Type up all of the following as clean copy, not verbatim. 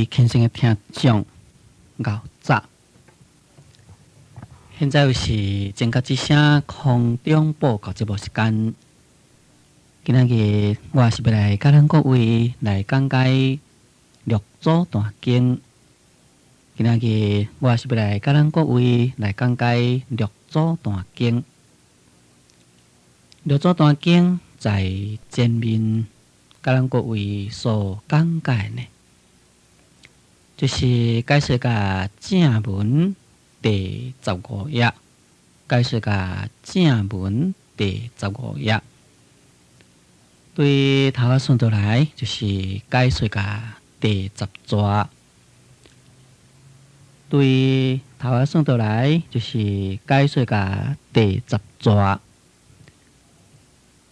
轻声的听众熬早。现在又是正觉之声空中报告节目时间。今仔日我是要来甲咱各位来讲解六祖坛经。今仔日我是要来甲咱各位来讲解六祖坛经。六祖坛经在前面甲咱各位所讲解呢，就是解说甲正文第15页，解说甲正文第15页。对头仔顺倒来，就是解说甲第10节。对头仔顺倒来，就是解说甲第10节，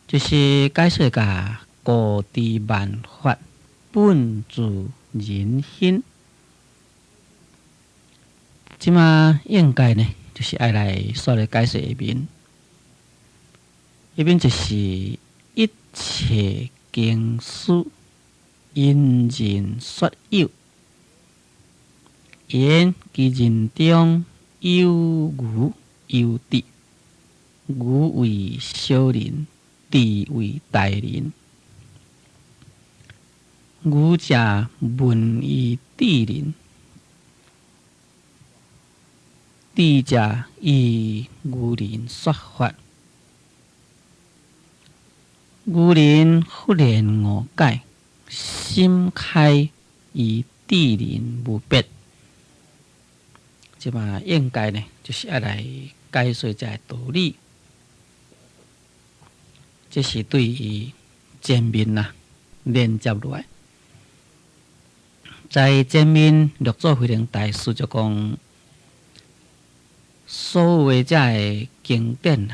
就是解说甲高知万法本自人心。即马应该呢，就是爱来说来解说一面，一面就是一切经书因人说有，言其人中有愚有智，愚为小人，智为大人。愚者闻于智人，智者以愚人说法。愚人忽然误解，心开与智人无别。即嘛应该呢，就是要来解说这个道理。这是对于前面连接落来。在前面六祖慧能大师就讲，所有的这个经典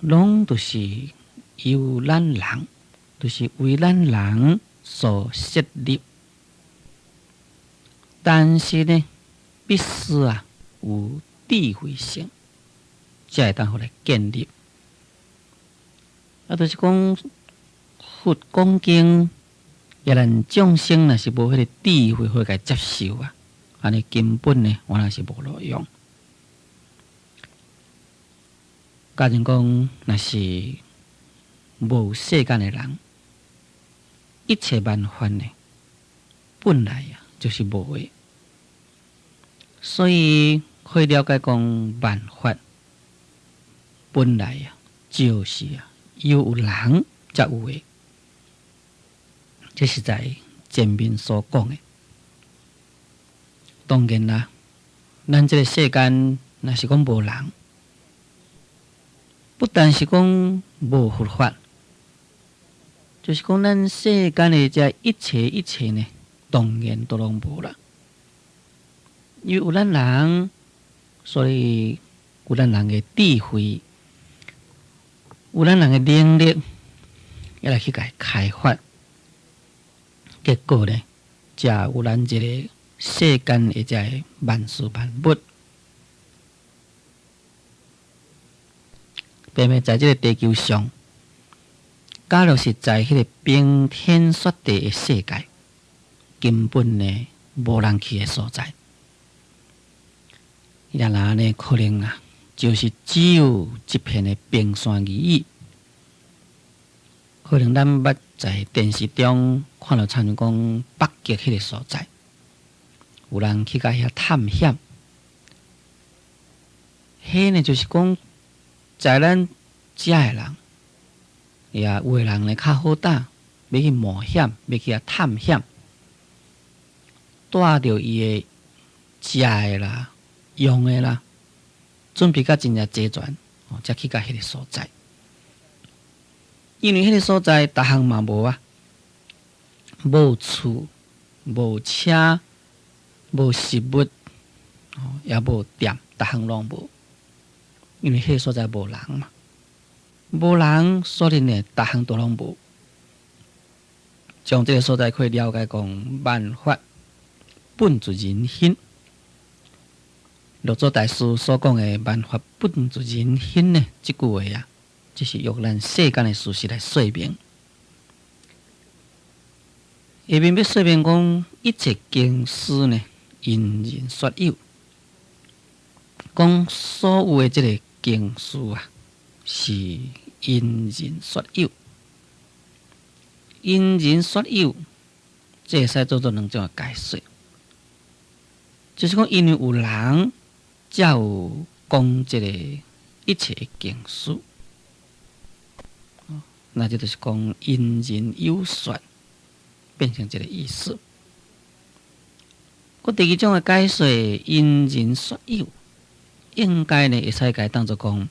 拢都是由咱人，就是为咱人所设立，但是呢，必须有智慧性，才会当互来建立。就是讲佛讲经，也咱众生若是无迄个智慧去甲接受安尼根本呢，我若是无路用。假如讲若是无世间的人，一切万法呢，本来就是无的，所以可以了解讲万法本来就是有人才有的。这是在前面所讲的。当然啦，咱这个世间若是讲无人，不但是讲无佛法，就是讲咱世间的这一切呢，当然都拢无啦。因为有咱人，所以有咱人的智慧，有咱人的能力，要来去甲开发。结果呢，才有咱这个世间的这万事万物。偏偏在这个地球上，假如是在迄个冰天雪地的世界，根本呢无人去的所在。然后呢，可能就是只有一片的冰山而已。可能咱捌在电视中看到参讲北极迄个所在，有人去甲遐探险。迄呢就是讲，在咱遮的人，也有的人呢较好胆，要去冒险，要去探险，带着伊的食的啦、用的啦，准备甲真正齐全，才去甲迄个所在。因为迄个所在，逐项嘛无无厝、无车、无食物，也无店，逐项拢无。因为迄个所在无人嘛，无人，所以呢，逐项都拢无。从这个所在可以了解讲，万法本自人心。六祖大师所讲的万法本自人心呢，这句话就是用咱世间的事实来说明。下面要说明讲，一切经书呢，因人说有。讲所有的这个经书啊，是因人说有。因人说有，这会使做做两种的解释，就是讲，因为有人才有讲这个一切的经书，那这就是讲因人有说。变成这个意思。第二种的解释，因人说有，应该呢会使解当作讲，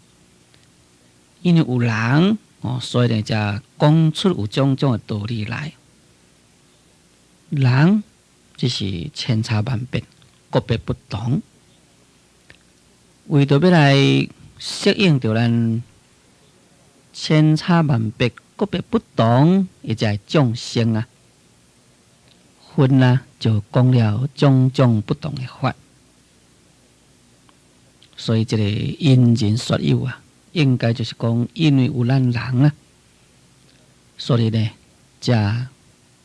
因为有人所以呢才讲出有种种的道理来。人只是千差万别，个别不同，为着要来适应着咱千差万别、个别不同的这众生啊。分啊，就讲了种种不同的法，所以这个因人说有啊，应该就是讲，因为有咱人啊，所以呢，才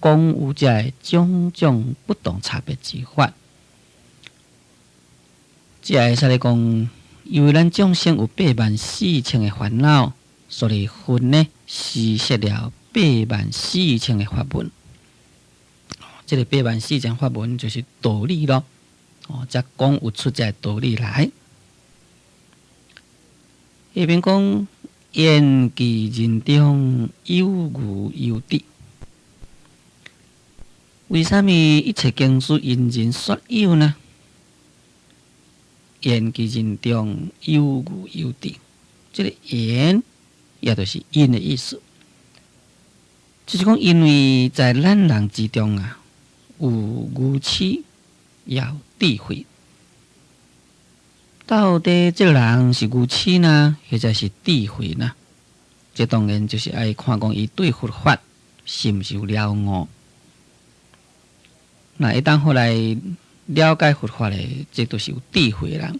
讲有这种种不同差别之法。这会使来讲，因为咱众生有84000的烦恼，所以分呢施设了84000的法门。这个84000法门就是道理咯，才讲有出这道理来。下面讲言其人中有愚有智，为什么一切经书因人说有呢？言其人中有愚有智，这个言也就是因的意思，就是讲因为在咱人之中啊。有愚痴，也有智慧。到底这个人是愚痴呢，或者是智慧呢？这当然就是要看讲伊对佛法是毋是有了悟。那一旦后来了解佛法的，这都是有智慧的人；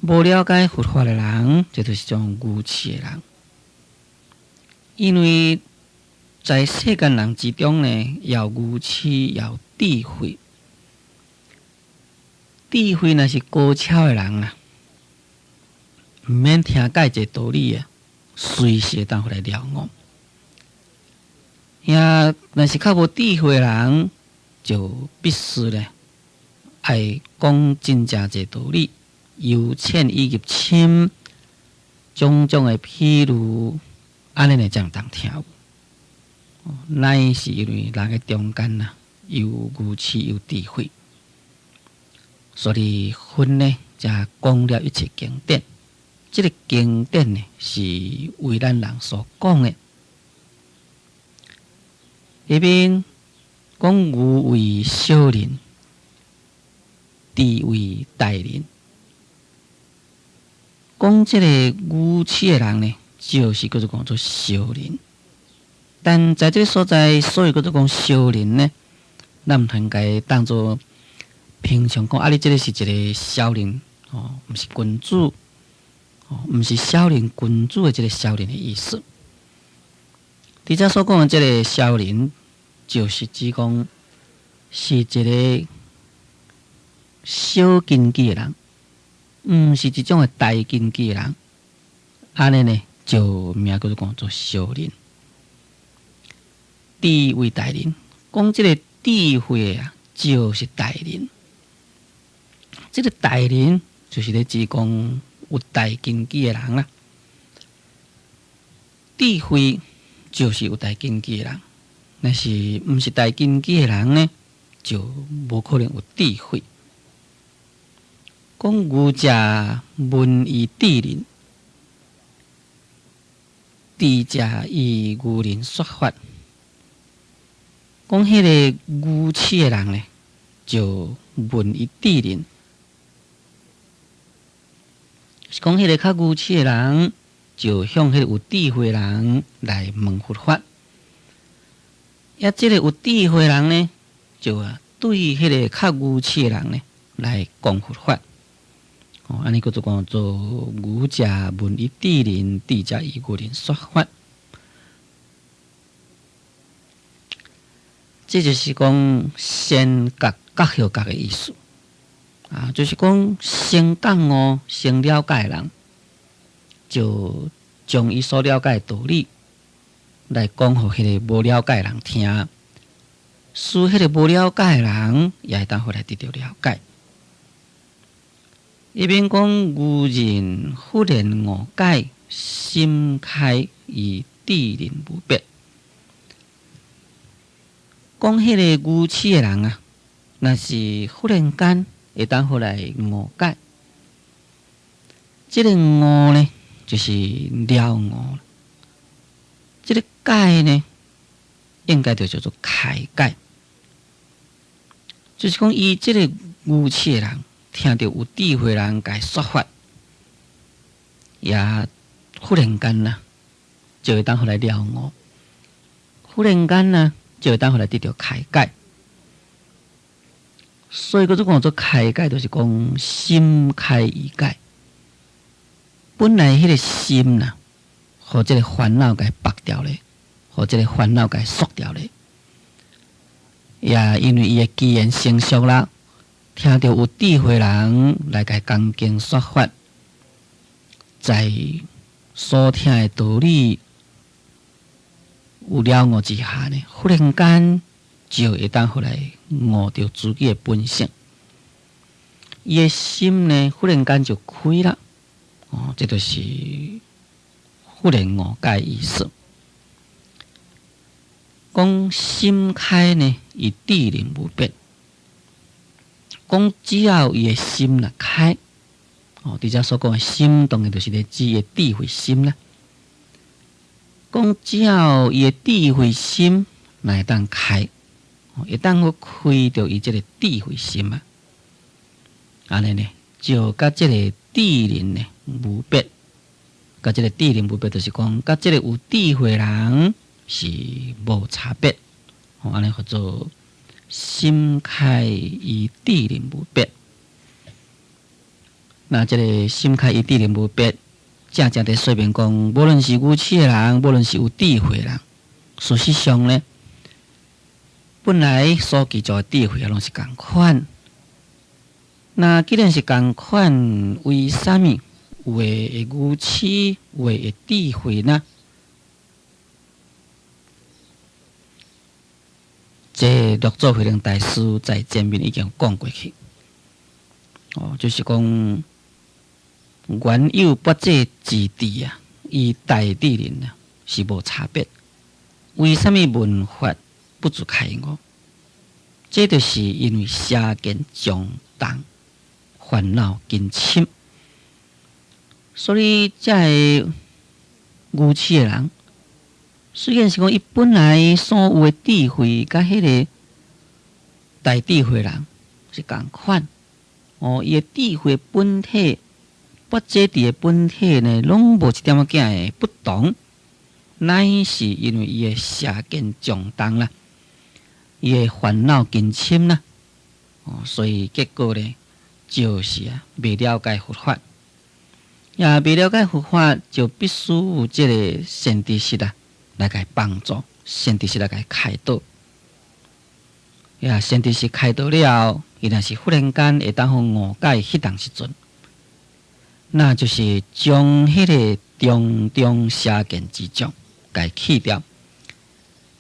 无了解佛法的人，这都是种愚痴的人。因为在世间人之中呢，有愚痴，有智慧。智慧那是高超的人啊，唔免听解这道理啊，随时当回来了悟。呀，那是较无智慧的人，就必须呢，爱讲真正这道理，由浅以入深，种种的譬如，安尼呢才当听。乃是因为人的中间呐，有愚痴有智慧，所以分呢，才讲了一切经典。这个经典呢，是为咱人所讲的。下边讲愚为小人，智为大人。讲这个愚痴的人呢，就是叫做讲做小人。但在这个所在，所以叫做讲小人呢，咱唔通该当做平常讲，你这个是一个小人唔是君主唔是小人君主的这个小人的意思。伫遮所讲的这个小人，就是指讲是一个小根基的人，唔是一种的大根基的人。安尼呢，就名叫做讲做小人。智为大人，讲这个智慧啊，就是大人。这个大人就是咧指讲有大根基的人啦。智慧就是有大根基的人，但是唔是大根基的人呢，就无可能有智慧。讲愚者闻以智人，智者以愚人说法。讲迄个愚痴的人呢，就闻以智人；讲迄个较愚痴的人，就向迄个有智慧的人来问佛法。这个有智慧的人呢，就对迄个较愚痴的人呢来讲佛法。安尼叫做讲做愚者闻以智人，智者以愚人说法。这就是讲先觉觉晓觉的意思啊，就是讲先讲哦，先了解人，就将伊所了解的道理来讲，互迄个无了解的人听，使迄个无了解的人也会当互来得到了解。一边讲愚人忽然误解，心开而智人无别。讲迄个愚痴的人啊，若是忽然间会当互来误解，这个误呢，就是了误。这个解呢，应该就叫做开解，就是讲伊这个愚痴的人。听到有智慧人甲伊说法，也忽然间呐，就会当互来了悟；忽然间呐，就会当互来得到开解。所以，讲做开解，就是讲心开而解。本来迄个心呐，和这个烦恼甲拔掉咧，和这个烦恼甲缩掉咧，也因为伊的机缘成熟啦。听到有智慧人来甲讲经说法，在所听的道理有了悟之下呢，忽然间就会当互来悟到自己的本性，伊的心呢忽然间就开了。这就是忽然悟解意思。讲心开呢，与智人无别。讲只要伊的心若开，伫遮所讲的心，当然就是咧指伊的智慧心啦。讲只要伊的智慧心若会当开，会当去开着伊即个智慧心啊，安尼呢，就甲即个智人呢无别。甲即个智人无别，就是讲甲即个有智慧人是无差别。安尼叫做心开与智人无别。那这个心开与智人无别，正正在说明讲，无论是愚痴的人，无论是有智慧的人，事实上呢，本来所记住的智慧拢是共款。那既然是共款，为什么有的愚痴，有的智慧呢？这六祖慧能大师在前面已经讲过去，就是讲原有不这之地啊，与大智人啊是无差别。为什么文法不足开悟？这就是因为邪见重重，烦恼根深，所以这愚痴的人。虽然是讲，伊本来所有的智慧，甲迄个大智慧人是共款，伊的智慧本体，不解伫的本体呢，拢无一点仔的不同，乃是因为伊的邪见重重啦，伊的烦恼根深啦，所以结果呢，就是未了解佛法，也未了解佛法，就必须有这个善知识啊。来给帮助，善知识来给开导。善知识开导了，伊若是忽然间会当互误解迄当时阵，那就是将迄个种种邪见之种给去掉，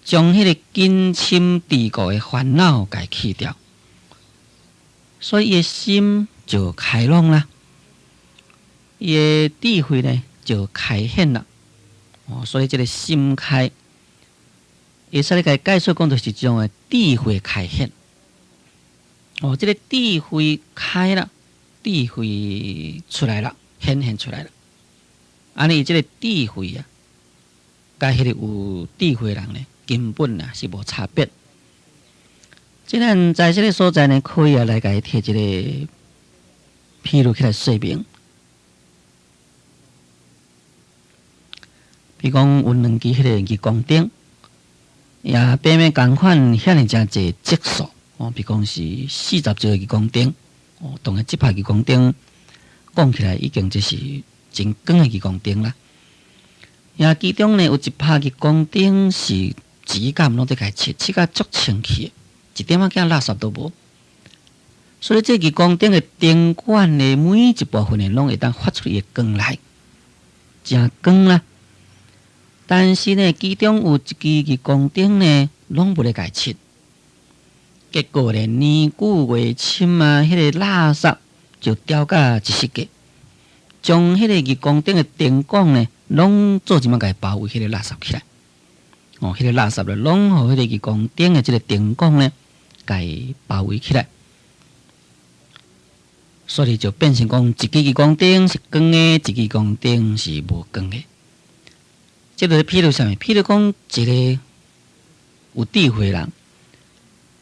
将迄个根深蒂固的烦恼给去掉，所以伊的心就开朗啦，伊的智慧呢就开显了。所以这个心开，会使咧解说讲，就是这种的智慧开显。这个智慧开了，智慧出来了，显现出来了。安尼，这个智慧啊，甲迄个有智慧人呢，根本啊是无差别。即咱在这个所在呢，可以来解摕一个譬如起来说明。比如讲，有两支迄个日光灯，也表面共款遐尼真侪质素。比如讲是40几个日光灯，当然这排日光灯讲起来已经就是真光的日光灯啦。也其中呢有一排日光灯是质感拢在家切，切甲足清气，一点仔件垃圾都无。所以这个光灯的灯管的每一部分呢，拢会当发出伊的光来，真光啦。但是呢，其中有一支光灯呢，拢无咧家切，结果呢，年久月深啊，迄个垃圾就掉甲一世界，将迄个日光灯的灯管呢，拢做一物甲包围迄个垃圾起来。迄个垃圾咧，拢互迄个日光灯的即个灯管呢，甲包围起来。所以就变成讲，一支日光灯是光的，一支日光灯是无光的。这就是譬如啥物？譬如讲一个有智慧人，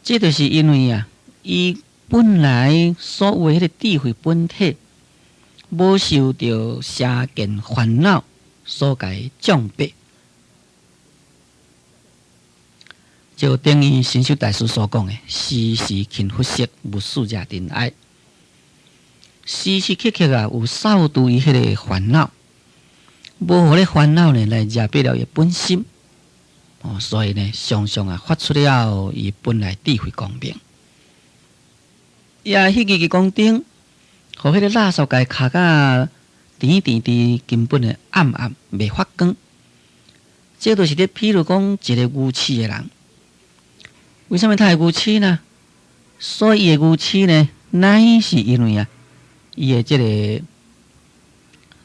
这就是因为啊，伊本来所有迄个智慧本体，无受到邪见烦恼所解障蔽。就等于神秀大师所讲的，时时勤拂拭，无事惹尘埃。时时刻刻啊，有扫除伊迄个烦恼，无互咧烦恼呢来惹蔽了伊本心。所以呢，常常啊发出了伊本来智慧光明。迄个日光灯，互迄个垃圾界卡甲甜甜甜，根本的暗暗未发光。这就是咧，譬如讲一个愚痴的人。为什么他会愚痴呢？所以伊的愚痴呢，乃是因为啊，伊的这个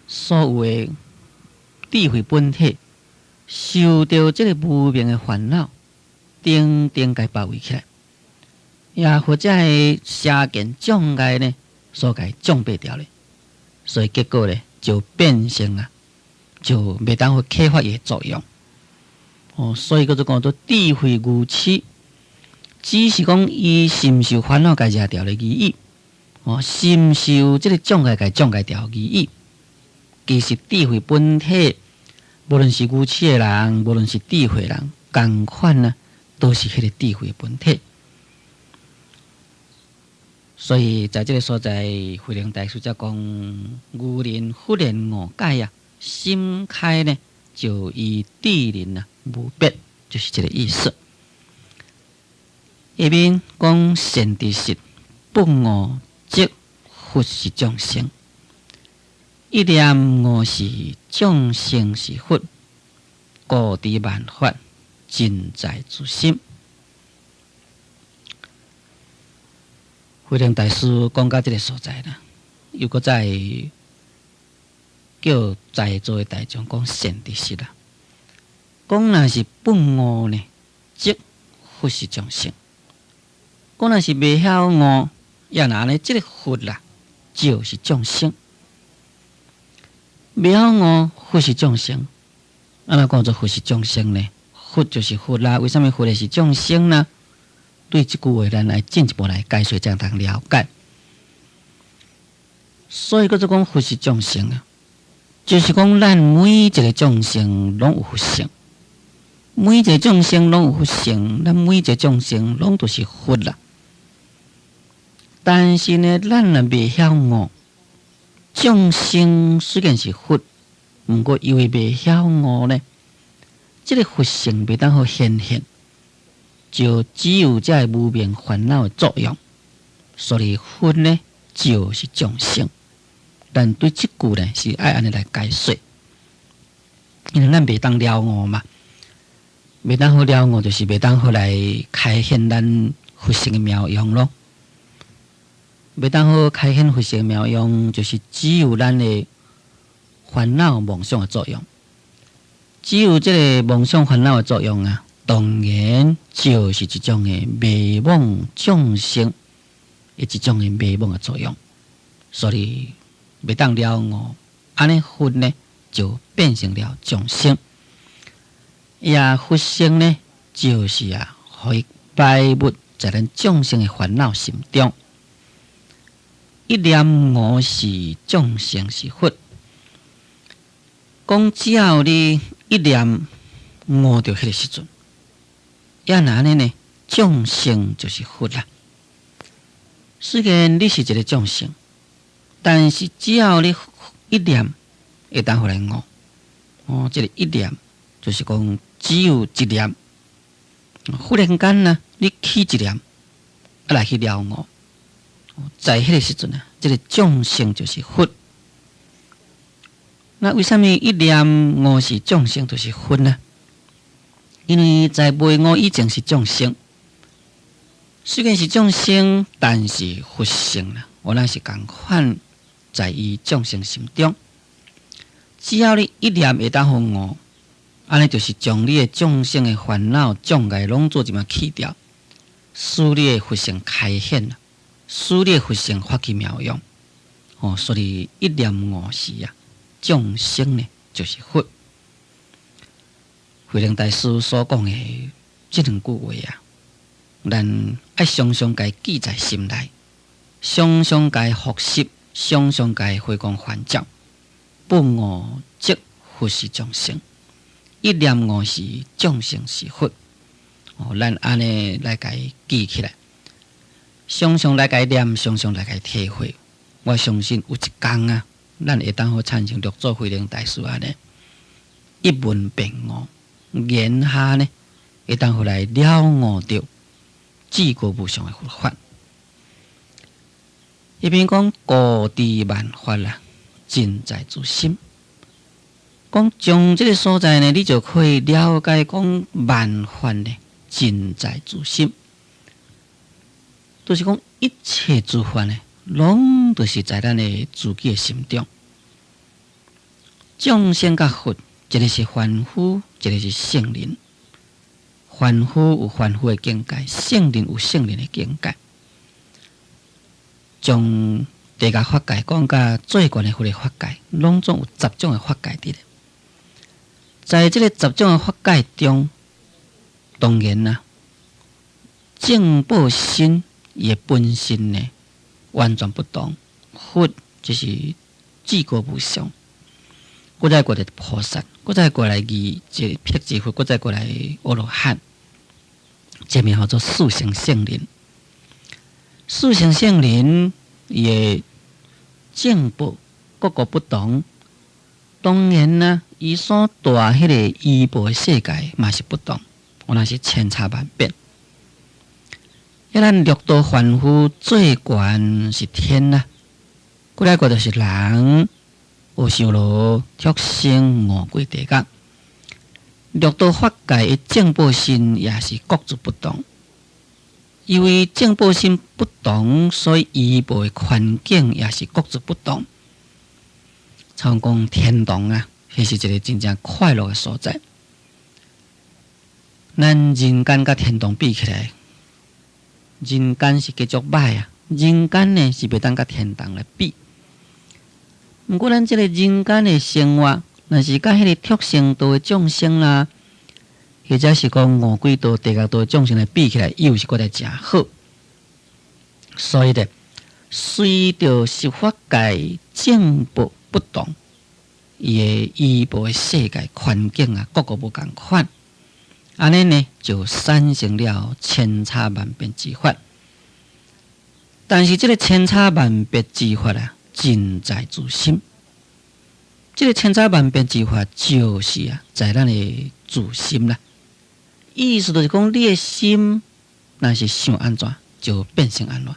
所有的智慧本体受到这个无明的烦恼，定甲包围起来，也或者是邪见障碍呢，所甲障蔽掉咧，所以结果呢，就变成啊，就袂当去开发伊的作用。所以叫做讲做智慧愚痴。只是讲伊是毋受烦恼甲惹掉的而已，是毋受这个障碍甲障碍掉而已。其实智慧本体，无论是愚痴的人，无论是智慧人，同款呢，都是迄个智慧本体。所以在这个所在，慧能大师才讲：愚人忽然悟解啊，心开呢，就与智人啊无别，就是这个意思。下面讲善知识，不悟即佛是众生，一念悟是众生是佛，故知万法尽在自心。慧能大师讲到这个所在呢，又搁再叫在座的大众讲善知识啦，讲若是不悟呢，即佛是众生。讲若是未晓悟，也拿呢，这个佛啦，就是众生。未晓悟，佛是众生。安怎讲做佛是众生呢？佛就是佛啦。为什么佛会是众生呢？对这句话，咱来进一步来解说，这样通了解。所以，叫做讲佛是众生啊，就是讲咱每一个众生拢有佛性，每一个众生拢有佛性，咱每一个众生拢都是佛啦。但是呢，咱若未晓悟，众生虽然是佛，不过因为未晓悟呢，这个佛性未当好显现，就只有这无明烦恼的作用。所以佛呢，就是众生。但对这句呢，是爱安尼来解说，因为咱未当了悟嘛，未当好了悟，就是未当好来开显咱佛性的妙用咯。未当好开显佛性妙用，就是只有咱的烦恼妄想的作用。只有这个妄想烦恼的作用啊，当然就是一种的迷惘众生，一种的迷惘的作用。所以未当了悟，安尼佛呢就变成了众生。佛性呢，就是可以摆布在咱众生的烦恼心中。一念悟是众生是佛，讲只要你一念悟到迄个时阵，也哪呢？众生就是佛啦。虽然你是一个众生，但是只要你一念会当回来悟，这个一念就是讲只有一念忽然间呢，你起一念，来去了悟，在迄个时阵啊，这个众生就是佛。那为什么一念悟是众生就是佛呢？因为在未悟以前是众生，虽然是众生，但是佛性啦，我那是共款在于众生心中。只要你一念会当互悟，安尼就是将你的众生的烦恼障碍拢做一嘛去掉，使你的佛性开显啦，使你的佛性发起妙用。所以一念悟时啊，众生呢就是佛。慧能大师所讲的这两句话啊，咱爱常常该记在心内，常常该复习，常常该回光返照。不悟即佛是众生，一念悟时众生是佛。咱安尼来该记起来，常常来该念，常常来该体会。我相信有一天啊，咱会当好产生六祖慧能大师安尼一文辩悟，言下呢会当好来了悟到至高无上的佛法。一边讲故知万法啦，尽在自心。讲从这个所在呢，你就可以了解讲万法呢，尽在自心。就是讲一切诸法呢，拢都是在咱的自己的心中。众生甲佛，一个是凡夫，一个是圣人。凡夫有凡夫的境界，圣人有圣人的境界。从地界法界讲到最高的佛的法界，拢总有10种的法界伫咧。在这个10种的法界中，当然啦，正报身也本身呢完全不同。佛就是至高无上，搁再过来菩萨，搁再过来即辟支佛，搁再过来阿罗汉，这名叫做四乘圣人。四乘圣人也正报各个不同，当然啦，伊所住迄个依报的世界嘛是不同，那是千差万别。咱六道凡夫最悬是天啦，过来过就是人、阿修罗、畜生、恶鬼、地狱。六道法界的正报身也是各自不同。因为正报身不同，所以依报的环境也是各自不同。像讲天堂啊，迄是一个真正快乐的所在。咱人间甲天堂比起来，人间是继续歹啊，人间呢是袂当甲天堂来比。毋过咱这个人间的生活，若是甲迄个畜生道的众生啦，或者是讲恶鬼道、地狱道的众生来比起来，又是觉得真好。所以呢，随着十法界正报不同，伊的依报的世界环境啊，各个不共款。安尼呢，就产生了千差万别之法。但是这个千差万别之法啊，尽在自心。这个千差万别之法，就是啊，在咱的自心啦。意思就是讲，你的心若是想安怎，就变成安怎。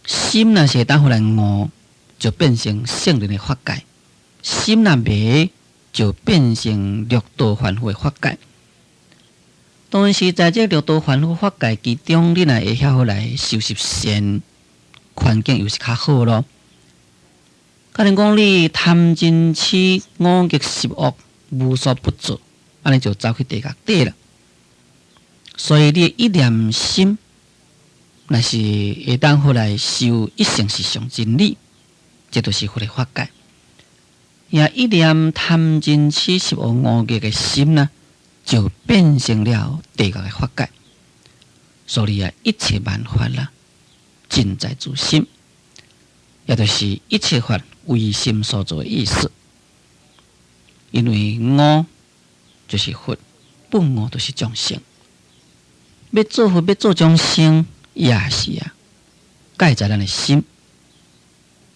心若是当互来悟，就变成圣人的法界；心若迷，就变成六道凡夫的法界。当然是在这六道凡夫法界其中，你若会晓好来修习善，环境又是较好咯。可能讲你贪嗔痴五逆十恶无所不做，安尼就走去地狱底了。所以你一念心，若是会当好来修一成是上真理，这就是佛的法界。也一念贪嗔痴十恶五逆的心呢，就变成了地狱的法界。所以啊，一切万法啦，尽在自心，也就是一切法为心所做的意思。因为悟就是佛，不悟就是众生。要做佛，要做众生，也是啊，盖在咱的心。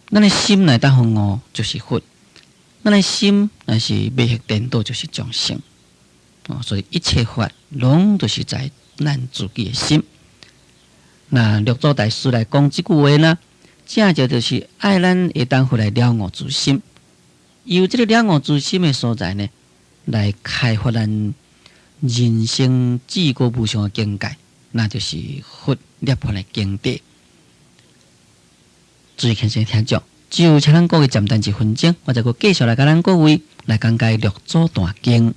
咱的心来当悟就是佛，咱的心若是迷惑颠倒，就是众生。所以一切法拢都是在咱自己的心。那六祖大师来讲这句话呢，正就是爱咱会当回来了悟自心，由这个了悟自心的所在呢，来开发咱人生至高无上的境界，那就是佛涅槃的境地。注意看先听众，就请咱各位暂停一分钟，我再继续来跟咱各位来讲解六祖大经。